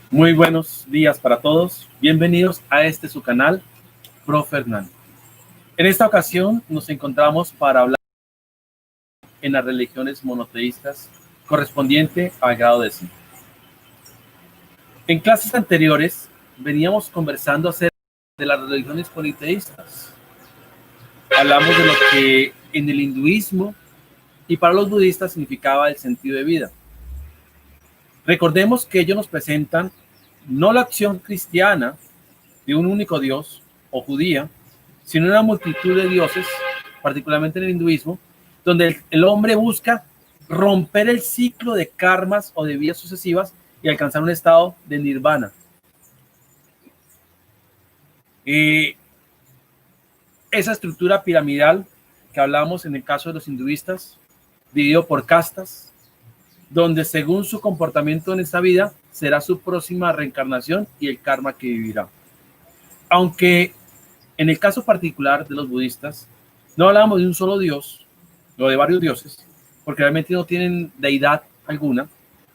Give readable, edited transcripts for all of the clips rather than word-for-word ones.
Muy buenos días para todos. Bienvenidos a su canal, Pro Fernando. En esta ocasión nos encontramos para hablar en las religiones monoteístas correspondiente al grado décimo. En clases anteriores veníamos conversando acerca de las religiones politeístas. Hablamos de lo que en el hinduismo y para los budistas significaba el sentido de vida. Recordemos que ellos nos presentan no la acción cristiana de un único Dios o judía, sino una multitud de dioses, particularmente en el hinduismo, donde el hombre busca romper el ciclo de karmas o de vidas sucesivas y alcanzar un estado de nirvana. Esa estructura piramidal que hablamos en el caso de los hinduistas, dividido por castas, donde según su comportamiento en esta vida será su próxima reencarnación y el karma que vivirá. Aunque en el caso particular de los budistas, no hablamos de un solo dios, o de varios dioses, porque realmente no tienen deidad alguna,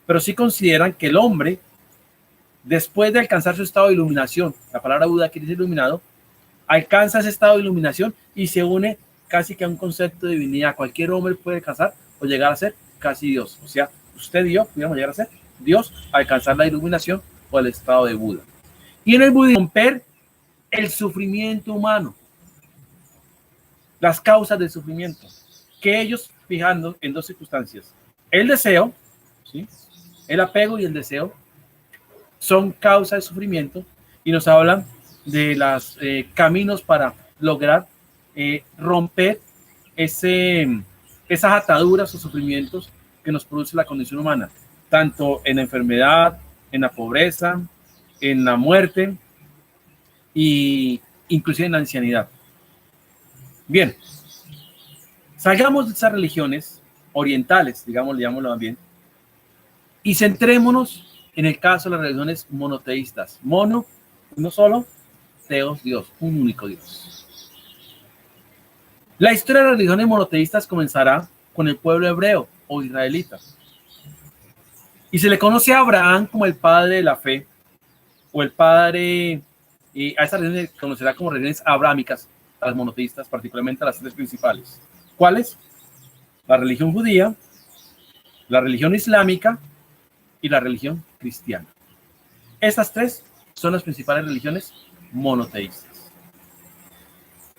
pero sí consideran que el hombre, después de alcanzar su estado de iluminación, la palabra Buda quiere decir iluminado, alcanza ese estado de iluminación y se une casi que a un concepto de divinidad. Cualquier hombre puede alcanzar o llegar a ser casi Dios. O sea, usted y yo pudiéramos llegar a ser Dios, alcanzar la iluminación o el estado de Buda. Y en el budismo, romper el sufrimiento humano, las causas del sufrimiento, que ellos fijando en dos circunstancias. El deseo, ¿sí? El apego y el deseo son causa de sufrimiento y nos hablan de los caminos para lograr romper esas ataduras o sufrimientos que nos produce la condición humana, tanto en la enfermedad, en la pobreza, en la muerte y inclusive en la ancianidad. Bien, salgamos de esas religiones orientales, digámoslo bien, y centrémonos en el caso de las religiones monoteístas. Mono, uno solo, teos, Dios, un único Dios. La historia de las religiones monoteístas comenzará con el pueblo hebreo o israelita. Y se le conoce a Abraham como el padre de la fe, o el padre, y a esta religión se conocerá como religiones abrámicas, a las monoteístas, particularmente a las tres principales. ¿Cuáles? La religión judía, la religión islámica y la religión cristiana. Estas tres son las principales religiones monoteístas.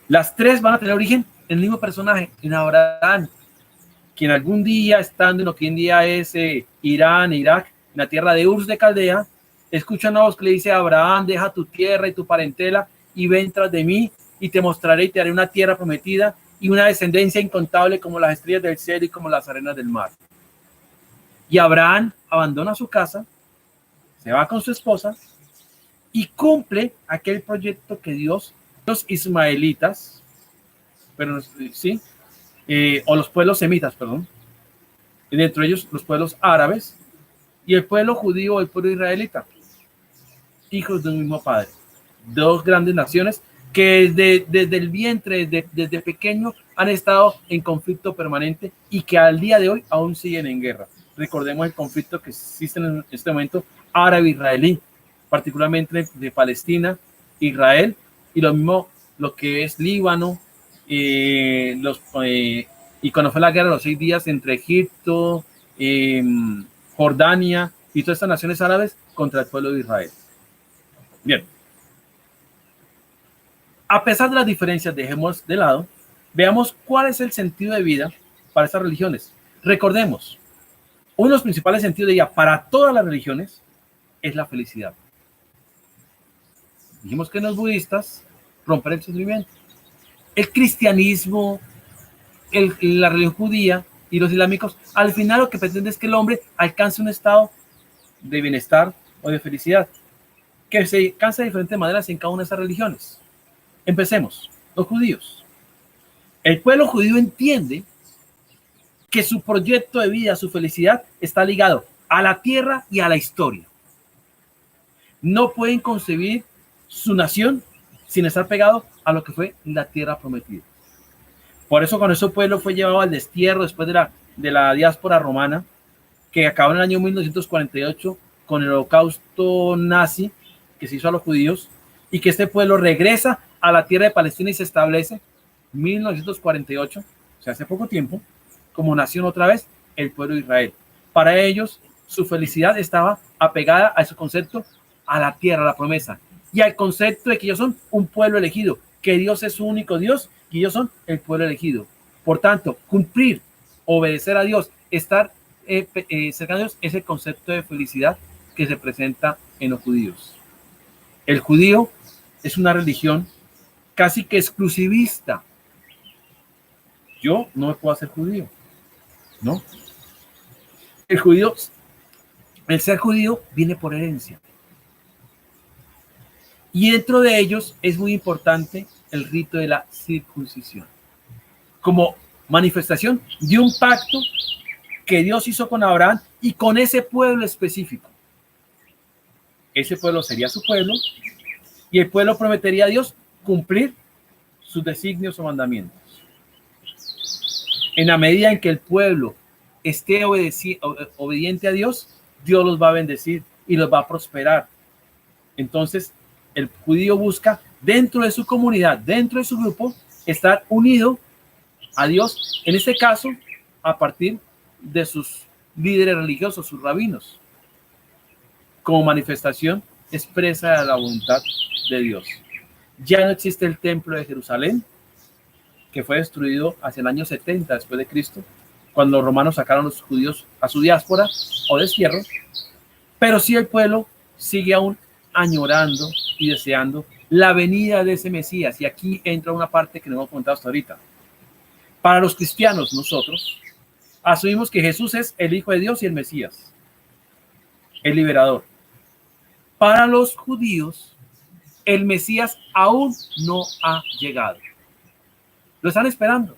Las tres van a tener origen en el mismo personaje, en Abraham, quien algún día, estando en lo que hoy en día es Irán, Irak, en la tierra de Ur de Caldea, escucha una voz que le dice a Abraham: deja tu tierra y tu parentela y ven tras de mí y te mostraré y te haré una tierra prometida y una descendencia incontable como las estrellas del cielo y como las arenas del mar. Y Abraham abandona su casa, se va con su esposa y cumple aquel proyecto que Dios, los ismaelitas, pero sí, o los pueblos semitas, perdón, y dentro de ellos los pueblos árabes y el pueblo judío o el pueblo israelita, hijos de un mismo padre, dos grandes naciones que desde el vientre, desde pequeño, han estado en conflicto permanente y que al día de hoy aún siguen en guerra. Recordemos el conflicto que existe en este momento árabe-israelí, particularmente de Palestina, Israel, y lo mismo lo que es Líbano, y cuando fue la guerra de los 6 días entre Egipto, Jordania y todas estas naciones árabes contra el pueblo de Israel. Bien. A pesar de las diferencias, dejemos de lado, veamos cuál es el sentido de vida para estas religiones. Recordemos, uno de los principales sentidos de vida para todas las religiones es la felicidad. Dijimos que en los budistas, romper el sufrimiento. El cristianismo, la religión judía y los islámicos, al final lo que pretende es que el hombre alcance un estado de bienestar o de felicidad, que se alcanza de diferentes maneras en cada una de esas religiones. Empecemos, los judíos. El pueblo judío entiende que su proyecto de vida, su felicidad, está ligado a la tierra y a la historia. No pueden concebir su nación sin estar pegado a lo que fue la tierra prometida. Por eso cuando ese pueblo fue llevado al destierro después de la diáspora romana, que acabó en el año 1948, con el holocausto nazi que se hizo a los judíos, y que este pueblo regresa a la tierra de Palestina y se establece en 1948, o sea, hace poco tiempo, como nación otra vez, el pueblo de Israel. Para ellos, su felicidad estaba apegada a ese concepto, a la tierra, a la promesa, y al concepto de que ellos son un pueblo elegido, que Dios es su único Dios y ellos son el pueblo elegido. Por tanto, cumplir, obedecer a Dios, estar cerca de Dios es el concepto de felicidad que se presenta en los judíos. El judío es una religión casi que exclusivista. Yo no me puedo hacer judío, ¿no? El ser judío viene por herencia. Y dentro de ellos es muy importante el rito de la circuncisión, como manifestación de un pacto que Dios hizo con Abraham y con ese pueblo específico. Ese pueblo sería su pueblo y el pueblo prometería a Dios cumplir sus designios o mandamientos. En la medida en que el pueblo esté obediente a Dios, Dios los va a bendecir y los va a prosperar. Entonces, el judío busca dentro de su comunidad, dentro de su grupo, estar unido a Dios, en este caso, a partir de sus líderes religiosos, sus rabinos, como manifestación expresa de la voluntad de Dios. Ya no existe el templo de Jerusalén, que fue destruido hacia el año 70 después de Cristo, cuando los romanos sacaron a los judíos a su diáspora o destierro, pero sí el pueblo sigue aún añorando y deseando la venida de ese Mesías. Y aquí entra una parte que no hemos comentado hasta ahorita. Para los cristianos, nosotros asumimos que Jesús es el Hijo de Dios y el Mesías, el liberador. Para los judíos, el Mesías aún no ha llegado. Lo están esperando.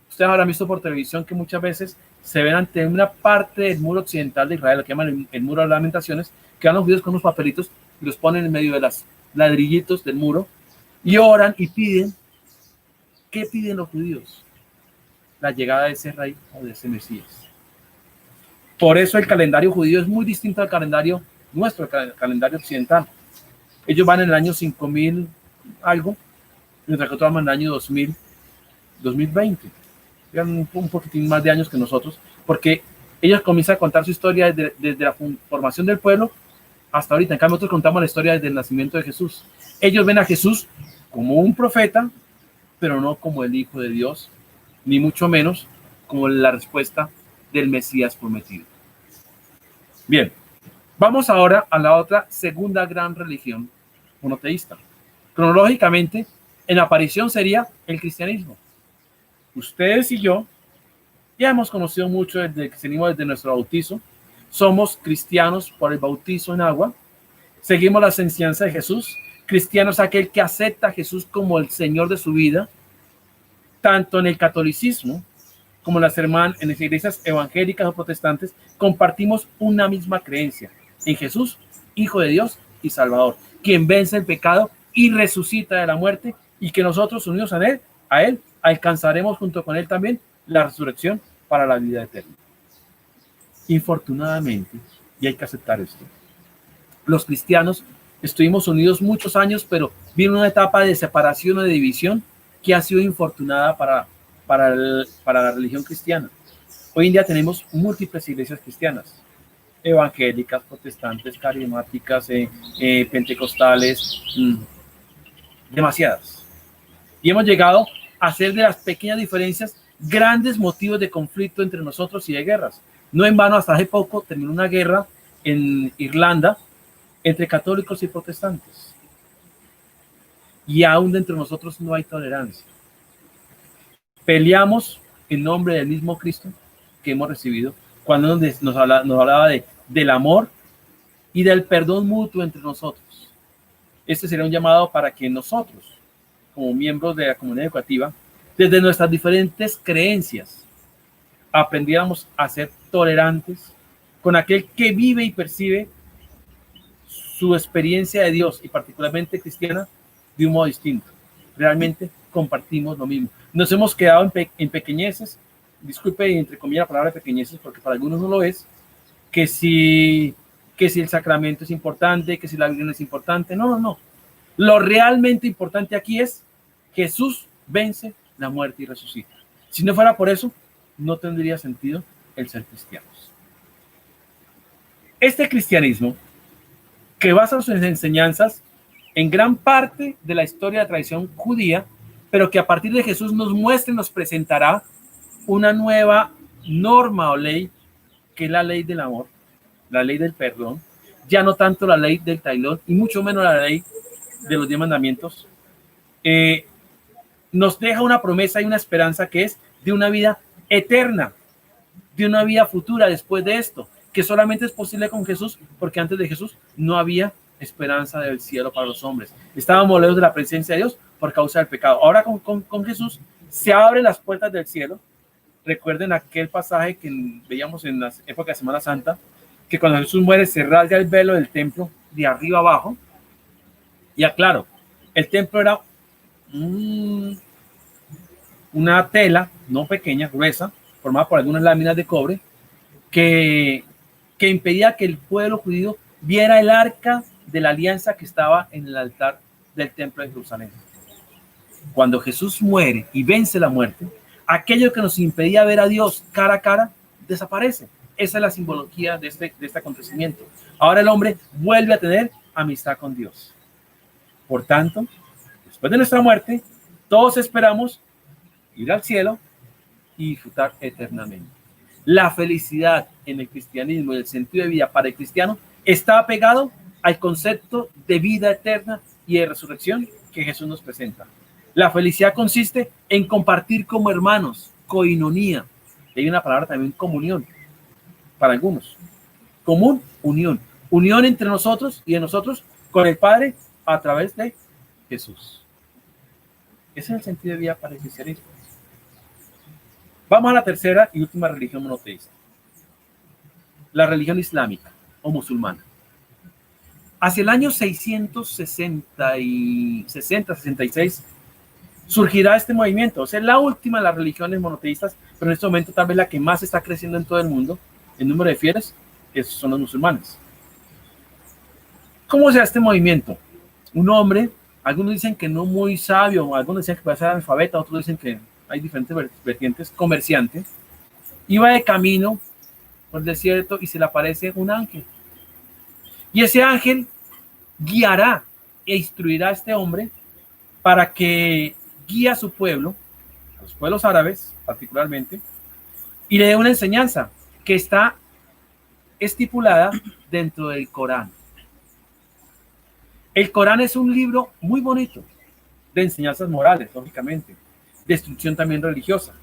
Ustedes habrán visto por televisión que muchas veces se ven ante una parte del muro occidental de Israel, lo que llaman el muro de las lamentaciones, que van los judíos con unos papelitos y los ponen en medio de las ladrillitos del muro y oran y piden. ¿Qué piden los judíos? La llegada de ese rey o de ese Mesías. Por eso el calendario judío es muy distinto al calendario nuestro, el calendario occidental. Ellos van en el año 5000 algo, mientras que otros van en el año 2020. Llevan un poquitín más de años que nosotros, porque ellos comienzan a contar su historia desde la formación del pueblo hasta ahorita. En cambio, nosotros contamos la historia desde el nacimiento de Jesús. Ellos ven a Jesús como un profeta, pero no como el Hijo de Dios, ni mucho menos como la respuesta del Mesías prometido. Bien, vamos ahora a la otra segunda gran religión monoteísta. Cronológicamente, en aparición sería el cristianismo. Ustedes y yo ya hemos conocido mucho desde el cristianismo, desde nuestro bautizo. Somos cristianos por el bautizo en agua. Seguimos las enseñanzas de Jesús. Cristiano es aquel que acepta a Jesús como el Señor de su vida, tanto en el catolicismo como en las iglesias evangélicas o protestantes. Compartimos una misma creencia en Jesús, Hijo de Dios y Salvador, quien vence el pecado y resucita de la muerte, y que nosotros, unidos a él, alcanzaremos junto con él también la resurrección para la vida eterna. Infortunadamente, y hay que aceptar esto, los cristianos estuvimos unidos muchos años, pero vino una etapa de separación o de división que ha sido infortunada para la religión cristiana. Hoy en día tenemos múltiples iglesias cristianas, evangélicas, protestantes, carismáticas, pentecostales, demasiadas. Y hemos llegado a hacer de las pequeñas diferencias grandes motivos de conflicto entre nosotros y de guerras. No en vano, hasta hace poco terminó una guerra en Irlanda entre católicos y protestantes. Y aún dentro de nosotros no hay tolerancia. Peleamos en nombre del mismo Cristo que hemos recibido, cuando nos hablaba del amor y del perdón mutuo entre nosotros. Este sería un llamado para que nosotros, como miembros de la comunidad educativa, desde nuestras diferentes creencias, aprendiéramos a ser tolerantes con aquel que vive y percibe su experiencia de Dios, y particularmente cristiana, de un modo distinto. Realmente compartimos lo mismo. Nos hemos quedado en pequeñeces, disculpe entre comillas la palabra pequeñeces, porque para algunos no lo es, que si que si el sacramento es importante, que si la Virgen es importante. No, no, no. Lo realmente importante aquí es Jesús vence la muerte y resucita. Si no fuera por eso, no tendría sentido el ser cristianos. Este cristianismo, que basa sus enseñanzas en gran parte de la historia de la tradición judía, pero que a partir de Jesús nos muestra y nos presentará una nueva norma o ley, que es la ley del amor, la ley del perdón, ya no tanto la ley del tailón y mucho menos la ley de los 10 mandamientos, nos deja una promesa y una esperanza que es de una vida eterna, de una vida futura después de esto, que solamente es posible con Jesús, porque antes de Jesús no había esperanza del cielo para los hombres. Estábamos lejos de la presencia de Dios por causa del pecado. Ahora con Jesús se abren las puertas del cielo. Recuerden aquel pasaje que veíamos en las épocas de Semana Santa, que cuando Jesús muere se rasga el velo del templo de arriba abajo. Y aclaro, el templo era una tela, no pequeña, gruesa, formada por algunas láminas de cobre, que impedía que el pueblo judío viera el arca de la alianza que estaba en el altar del templo de Jerusalén. Cuando Jesús muere y vence la muerte, aquello que nos impedía ver a Dios cara a cara desaparece. Esa es la simbología de este acontecimiento. Ahora el hombre vuelve a tener amistad con Dios. Por tanto, después de nuestra muerte, todos esperamos ir al cielo y disfrutar eternamente. La felicidad en el cristianismo y el sentido de vida para el cristiano está apegado al concepto de vida eterna y de resurrección que Jesús nos presenta. La felicidad consiste en compartir como hermanos, koinonía. Y hay una palabra también, comunión, para algunos. Común, unión. Unión entre nosotros y de nosotros con el Padre a través de Jesús. Ese es el sentido de vida para el cristianismo. Vamos a la tercera y última religión monoteísta. La religión islámica o musulmana. Hacia el año 660-66 surgirá este movimiento. O sea, la última de las religiones monoteístas, pero en este momento tal vez la que más está creciendo en todo el mundo, el número de fieles, son los musulmanes. ¿Cómo se da este movimiento? Un hombre, algunos dicen que no muy sabio, algunos dicen que puede ser analfabeta, otros dicen que hay diferentes vertientes, comerciante, iba de camino por el desierto y se le aparece un ángel. Y ese ángel guiará e instruirá a este hombre para que guíe a su pueblo, a los pueblos árabes particularmente, y le dé una enseñanza que está estipulada dentro del Corán. El Corán es un libro muy bonito de enseñanzas morales, lógicamente, de instrucción también religiosa,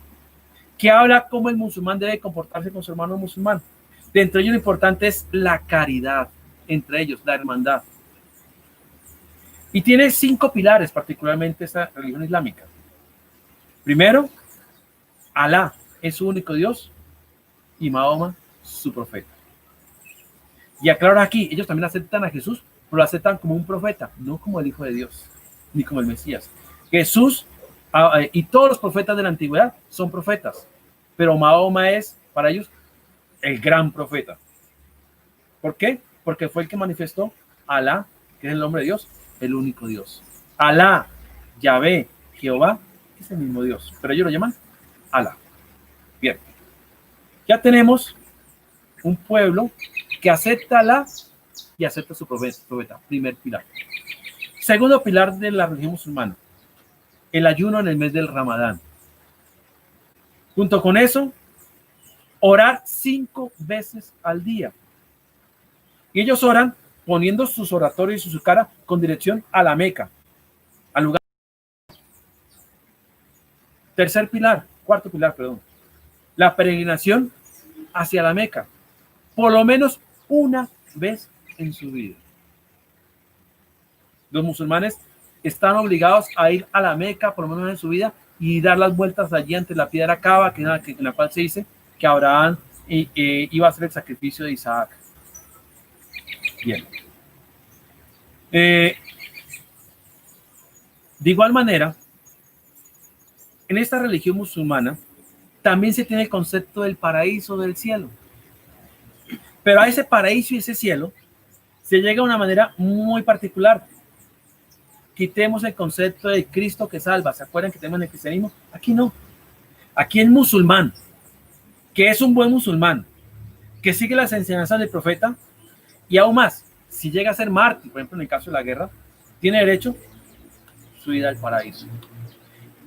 que habla cómo el musulmán debe comportarse con su hermano musulmán. Dentro de ello lo importante es la caridad entre ellos, la hermandad. Y tiene 5 pilares, particularmente esta religión islámica. Primero, Alá es su único Dios y Mahoma su profeta. Y aclaro aquí, ellos también aceptan a Jesús, pero lo aceptan como un profeta, no como el Hijo de Dios, ni como el Mesías. Jesús y todos los profetas de la antigüedad son profetas, pero Mahoma es para ellos el gran profeta. ¿Por qué? Porque fue el que manifestó Alá, que es el nombre de Dios, el único Dios. Alá, Yahvé, Jehová, es el mismo Dios, pero ellos lo llaman Alá. Bien, ya tenemos un pueblo que acepta a Alá y acepta a su profeta, primer pilar. Segundo pilar de la religión musulmana, el ayuno en el mes del Ramadán. Junto con eso, orar 5 veces al día. Y ellos oran poniendo sus oratorios y su cara con dirección a la Meca, al lugar. Cuarto pilar, la peregrinación hacia la Meca, por lo menos una vez en su vida. Los musulmanes están obligados a ir a la Meca por lo menos en su vida y dar las vueltas allí ante la piedra Kaaba, en la cual se dice que Abraham iba a hacer el sacrificio de Isaac. Bien. De igual manera, en esta religión musulmana también se tiene el concepto del paraíso, del cielo. Pero a ese paraíso y ese cielo se llega de una manera muy particular. Quitemos el concepto de Cristo que salva. ¿Se acuerdan que tenemos en el cristianismo? Aquí no. Aquí el musulmán, que es un buen musulmán, que sigue las enseñanzas del profeta, y aún más, si llega a ser mártir, por ejemplo en el caso de la guerra, tiene derecho a su ida al paraíso.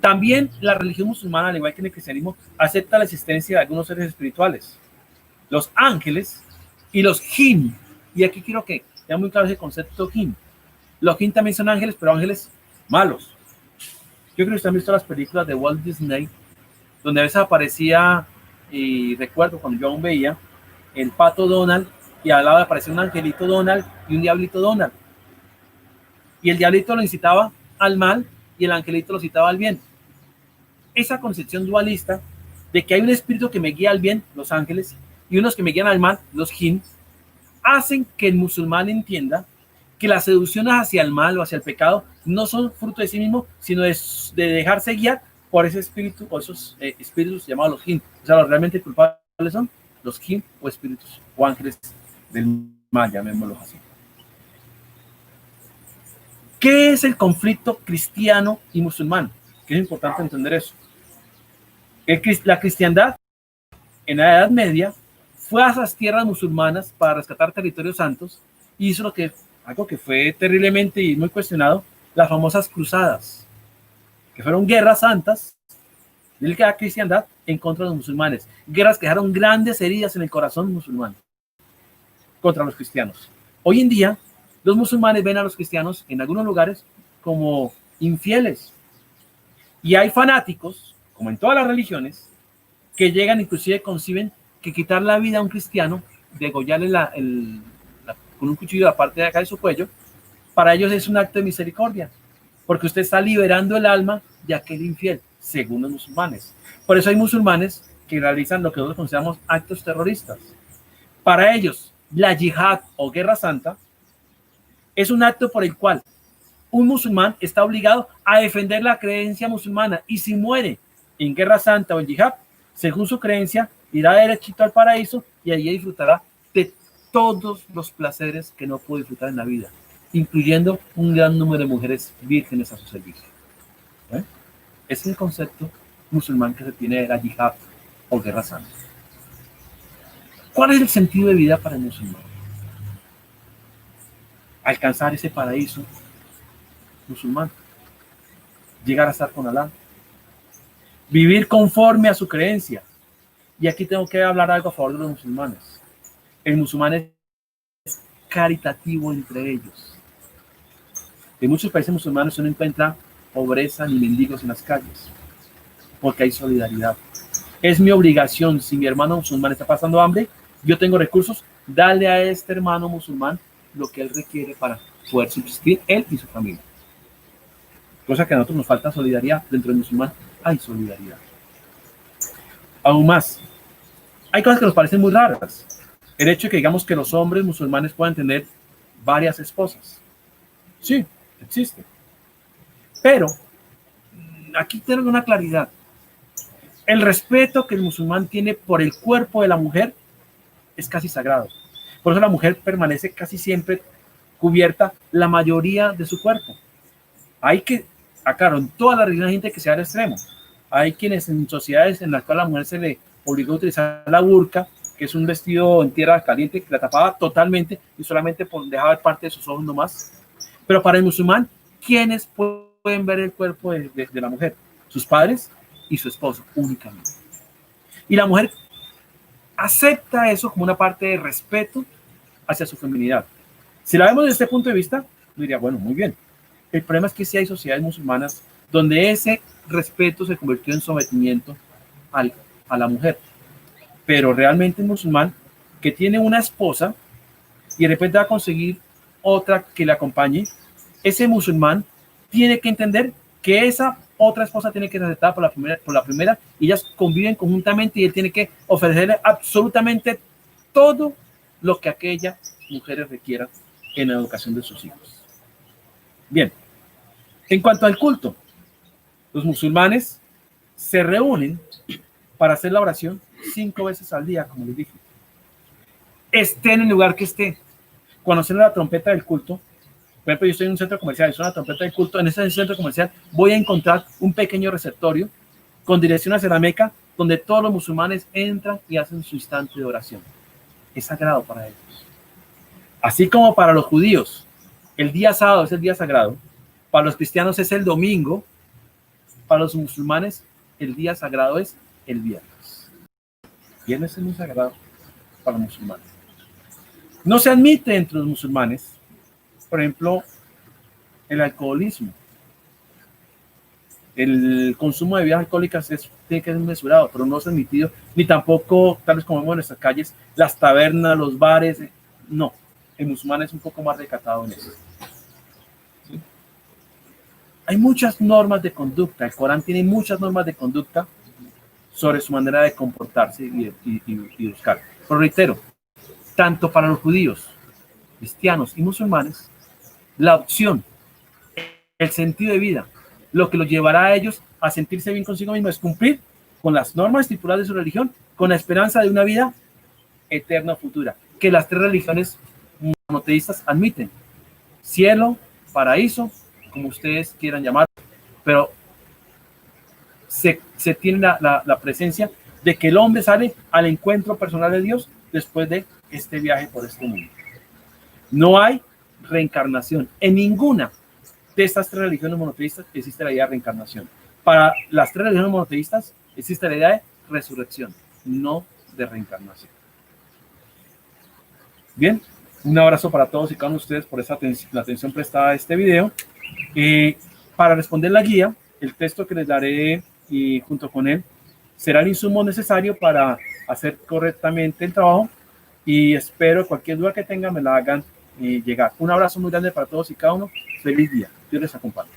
También la religión musulmana, al igual que en el cristianismo, acepta la existencia de algunos seres espirituales, los ángeles y los jinn. Y aquí quiero que sea muy claro ese concepto jinn. Los jinn también son ángeles, pero ángeles malos. Yo creo que ustedes han visto las películas de Walt Disney, donde a veces aparecía, y recuerdo cuando yo aún veía, el pato Donald, y al lado aparecía un angelito Donald y un diablito Donald. Y el diablito lo incitaba al mal y el angelito lo incitaba al bien. Esa concepción dualista de que hay un espíritu que me guía al bien, los ángeles, y unos que me guían al mal, los jinn, hacen que el musulmán entienda que las seducciones hacia el mal o hacia el pecado no son fruto de sí mismo, sino de dejarse guiar por ese espíritu o esos espíritus llamados los jinn. O sea, los realmente culpables son los jinn o espíritus o ángeles del mal, llamémoslos así. ¿Qué es el conflicto cristiano y musulmán? Que es importante entender eso. La cristiandad en la Edad Media fue a esas tierras musulmanas para rescatar territorios santos y hizo algo que fue terriblemente y muy cuestionado, las famosas cruzadas, que fueron guerras santas de la cristiandad en contra de los musulmanes, guerras que dejaron grandes heridas en el corazón musulmán contra los cristianos. Hoy en día los musulmanes ven a los cristianos en algunos lugares como infieles, y hay fanáticos, como en todas las religiones, que llegan, inclusive conciben que quitar la vida a un cristiano, degollarle con un cuchillo la parte de acá de su cuello, para ellos es un acto de misericordia, porque usted está liberando el alma de aquel infiel, según los musulmanes. Por eso hay musulmanes que realizan lo que nosotros consideramos actos terroristas. Para ellos, la yihad o guerra santa es un acto por el cual un musulmán está obligado a defender la creencia musulmana, y si muere en guerra santa o en yihad, según su creencia, irá derechito al paraíso y allí disfrutará de todos los placeres que no pudo disfrutar en la vida, incluyendo un gran número de mujeres vírgenes a su servicio. Ese es el concepto musulmán que se tiene de la yihad o guerra santa. ¿Cuál es el sentido de vida para el musulmán? Alcanzar ese paraíso musulmán, llegar a estar con Alá, vivir conforme a su creencia. Y aquí tengo que hablar algo a favor de los musulmanes. El musulmán es caritativo entre ellos. En muchos países musulmanes uno encuentra pobreza ni mendigos en las calles, porque hay solidaridad. Es mi obligación, si mi hermano musulmán está pasando hambre, yo tengo recursos, darle a este hermano musulmán lo que él requiere para poder subsistir él y su familia. Cosa que a nosotros nos falta solidaridad. Dentro del musulmán hay solidaridad. Aún más, hay cosas que nos parecen muy raras. El hecho de que digamos que los hombres musulmanes puedan tener varias esposas. Sí, existe. Pero aquí tenemos una claridad. El respeto que el musulmán tiene por el cuerpo de la mujer es casi sagrado. Por eso la mujer permanece casi siempre cubierta la mayoría de su cuerpo. Hay que, claro, en toda la religión hay gente que se va al extremo. Hay quienes en sociedades en las cuales a la mujer se le obligó a utilizar la burka, que es un vestido en tierra caliente que la tapaba totalmente y solamente dejaba parte de sus ojos nomás. Pero para el musulmán, ¿quiénes pueden ver el cuerpo de la mujer? Sus padres y su esposo únicamente. Y la mujer acepta eso como una parte de respeto hacia su feminidad. Si la vemos desde este punto de vista, diría, bueno, muy bien. El problema es que sí hay sociedades musulmanas donde ese respeto se convirtió en sometimiento a la mujer. Pero realmente el musulmán que tiene una esposa y de repente va a conseguir otra que le acompañe, ese musulmán tiene que entender que esa otra esposa tiene que ser aceptada por la primera y ellas conviven conjuntamente y él tiene que ofrecerle absolutamente todo lo que aquella mujer requiera en la educación de sus hijos. Bien, en cuanto al culto, los musulmanes se reúnen para hacer la oración 5 veces al día, como les dije. esté en el lugar que esté. Cuando suena la trompeta del culto, por ejemplo, yo estoy en un centro comercial y suena la trompeta del culto, en ese centro comercial voy a encontrar un pequeño receptorio con dirección hacia la Meca, donde todos los musulmanes entran y hacen su instante de oración. Es sagrado para ellos. Así como para los judíos, el día sábado es el día sagrado, para los cristianos es el domingo, para los musulmanes el día sagrado es el viernes. Viernes es muy sagrado para los musulmanes. No se admite entre los musulmanes, por ejemplo, el alcoholismo. El consumo de bebidas alcohólicas tiene que ser mesurado, pero no es admitido, ni tampoco, tal vez como vemos en nuestras calles, las tabernas, los bares, no. El musulmán es un poco más recatado en eso. ¿Sí? Hay muchas normas de conducta, el Corán tiene muchas normas de conducta sobre su manera de comportarse y buscar. Pero reitero, tanto para los judíos, cristianos y musulmanes, la opción, el sentido de vida, lo que los llevará a ellos a sentirse bien consigo mismos es cumplir con las normas estipuladas de su religión, con la esperanza de una vida eterna futura, que las tres religiones monoteístas admiten: cielo, paraíso, como ustedes quieran llamar, pero se tiene la presencia de que el hombre sale al encuentro personal de Dios después de este viaje por este mundo. No hay reencarnación en ninguna de estas tres religiones monoteístas. Existe la idea de reencarnación. Para las tres religiones monoteístas existe la idea de resurrección, no de reencarnación. Bien, un abrazo para todos y cada uno de ustedes por la atención prestada a este video. Para responder la guía, el texto que les daré y junto con él será el insumo necesario para hacer correctamente el trabajo, y espero cualquier duda que tengan me la hagan llegar. Un abrazo muy grande para todos y cada uno. Feliz día. Dios les acompañe.